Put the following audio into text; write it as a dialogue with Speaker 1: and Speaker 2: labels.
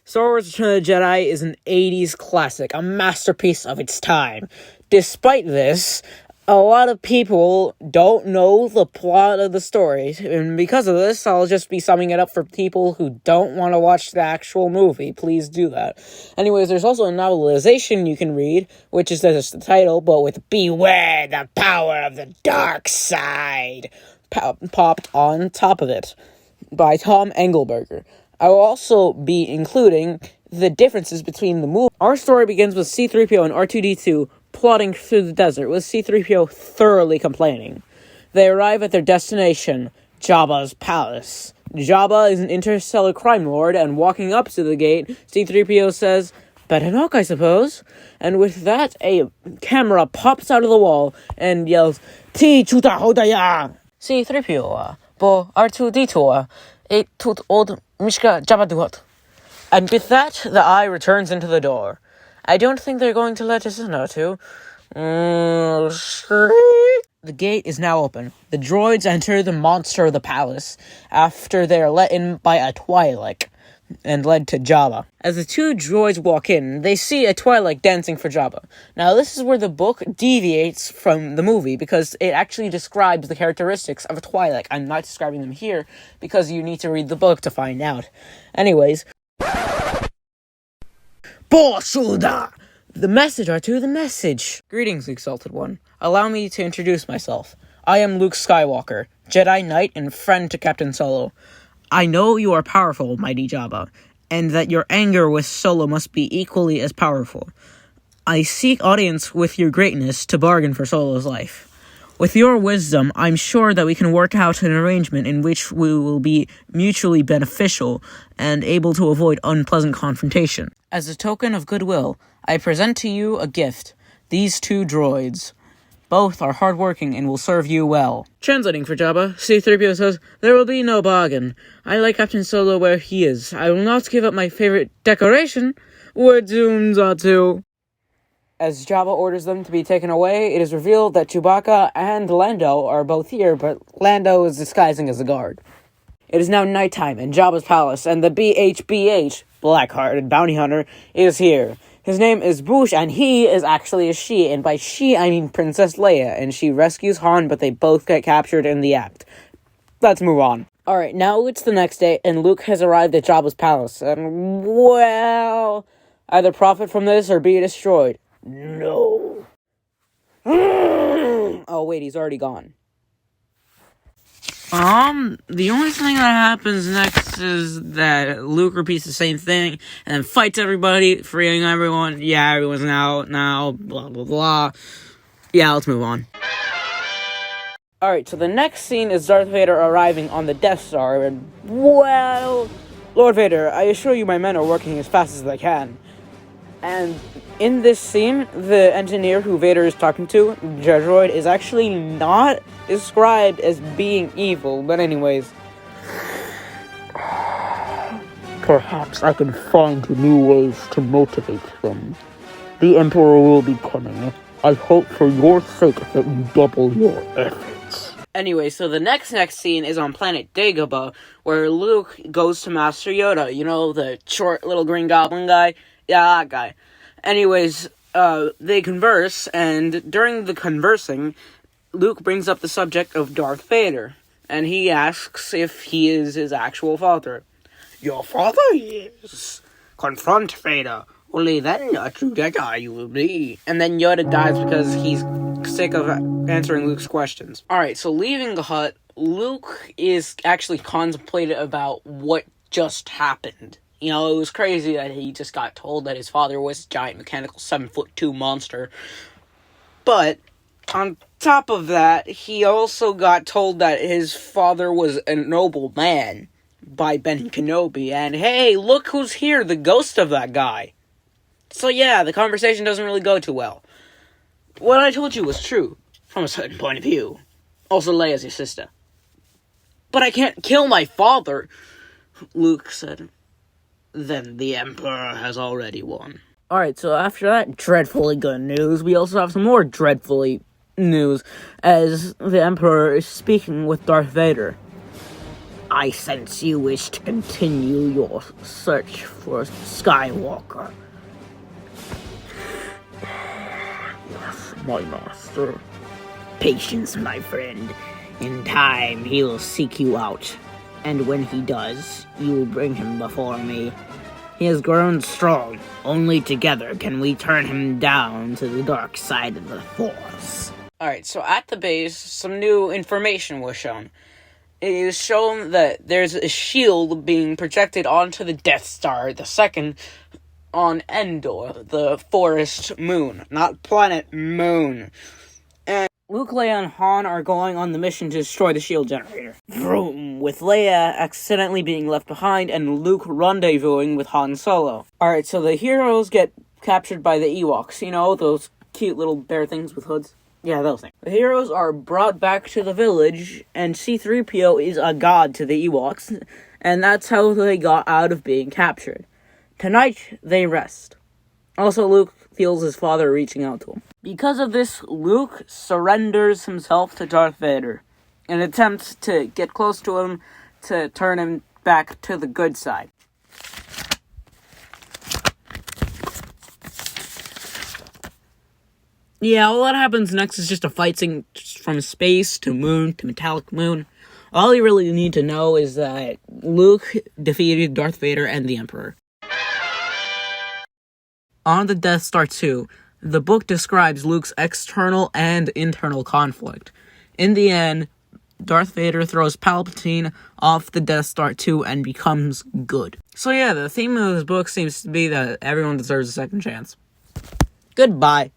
Speaker 1: Star Wars Return of the Jedi is an 80s classic, a masterpiece of its time. Despite this, a lot of people don't know the plot of the story, and because of this, I'll just be summing it up for people who don't want to watch the actual movie. Please do that. Anyways, there's also a novelization you can read, which is just the title, but with "Beware the power of the dark side" popped on top of it, by Tom Engelberger. I will also be including the differences between the movie. Our story begins with C-3PO and R2-D2 plodding through the desert, with C-3PO thoroughly complaining. They arrive at their destination, Jabba's palace. Jabba is an interstellar crime lord, and walking up to the gate, C-3PO says, "Better knock, I suppose." And with that, a camera pops out of the wall and yells, "Ti chuta hodaya!" C-3PO, bo R2-D2, eight tut old mishka Jabba duhot. And with that, the eye returns into the door. I don't think they're going to let us in, R2. The gate is now open. The droids enter the monster of the palace after they are let in by a Twi'lek and led to Jabba. As the two droids walk in, they see a Twi'lek dancing for Jabba. Now, this is where the book deviates from the movie, because it actually describes the characteristics of a Twi'lek. I'm not describing them here, because you need to read the book to find out. Anyways, Boshuda! The message, R2, the message. Greetings, Exalted One. Allow me to introduce myself. I am Luke Skywalker, Jedi Knight and friend to Captain Solo. I know you are powerful, mighty Jabba, and that your anger with Solo must be equally as powerful. I seek audience with your greatness to bargain for Solo's life. With your wisdom, I'm sure that we can work out an arrangement in which we will be mutually beneficial and able to avoid unpleasant confrontation. As a token of goodwill, I present to you a gift, these two droids. Both are hardworking and will serve you well. Translating for Jabba, C-3PO says, "There will be no bargain. I like Captain Solo where he is. I will not give up my favorite decoration. We're doomed, R2." As Jabba orders them to be taken away, it is revealed that Chewbacca and Lando are both here, but Lando is disguising as a guard. It is now nighttime in Jabba's palace, and the BHBH, Black-Hearted Bounty Hunter, is here. His name is Boushh, and he is actually a she, and by she, I mean Princess Leia, and she rescues Han, but they both get captured in the act. Let's move on. Alright, now it's the next day, and Luke has arrived at Jabba's palace, and, well, either profit from this or be destroyed. No. Oh, wait, he's already gone. The only thing that happens next is that Luke repeats the same thing and then fights everybody, freeing everyone. Yeah, everyone's out now, blah, blah, blah. Yeah, let's move on. Alright, so the next scene is Darth Vader arriving on the Death Star, and, well, Lord Vader, I assure you my men are working as fast as they can. And in this scene, the engineer who Vader is talking to, Jar Droid, is actually not described as being evil, but anyways. Perhaps I can find new ways to motivate them. The Emperor will be coming. I hope for your sake that you double your efforts. Anyway, so the next scene is on planet Dagobah, where Luke goes to Master Yoda. You know, the short little green goblin guy? Yeah, that guy. Anyways, they converse, and during the conversing, Luke brings up the subject of Darth Vader, and he asks if he is his actual father. Your father is. Confront Vader. Only then a true Jedi you will be. And then Yoda dies because he's sick of answering Luke's questions. Alright, so leaving the hut, Luke is actually contemplating about what just happened. You know, it was crazy that he just got told that his father was a giant mechanical 7'2" monster. But, on top of that, he also got told that his father was a noble man by Ben Kenobi. And hey, look who's here, the ghost of that guy. So yeah, the conversation doesn't really go too well. What I told you was true, from a certain point of view. Also, Leia's your sister. But I can't kill my father, Luke said. Then the Emperor has already won. Alright, so after that dreadfully good news, we also have some more dreadfully news, as the Emperor is speaking with Darth Vader. I sense you wish to continue your search for Skywalker. Yes, my master. Patience, my friend. In time, he will seek you out. And when he does, you will bring him before me. He has grown strong. Only together can we turn him down to the dark side of the Force. Alright, so at the base, some new information was shown. It is shown that there's a shield being projected onto the Death Star, the second, on Endor, the forest moon. Not planet, moon. And Luke, Leia, and Han are going on the mission to destroy the shield generator. Vroom, with Leia accidentally being left behind and Luke rendezvousing with Han Solo. Alright, so the heroes get captured by the Ewoks. You know, those cute little bear things with hoods? Yeah, those things. The heroes are brought back to the village, and C-3PO is a god to the Ewoks, and that's how they got out of being captured. Tonight, they rest. Also, Luke feels his father reaching out to him. Because of this, Luke surrenders himself to Darth Vader, and attempts to get close to him to turn him back to the good side. Yeah, all that happens next is just a fight scene from space to moon to metallic moon. All you really need to know is that Luke defeated Darth Vader and the Emperor. On the Death Star 2, the book describes Luke's external and internal conflict. In the end, Darth Vader throws Palpatine off the Death Star 2 and becomes good. So yeah, the theme of this book seems to be that everyone deserves a second chance. Goodbye.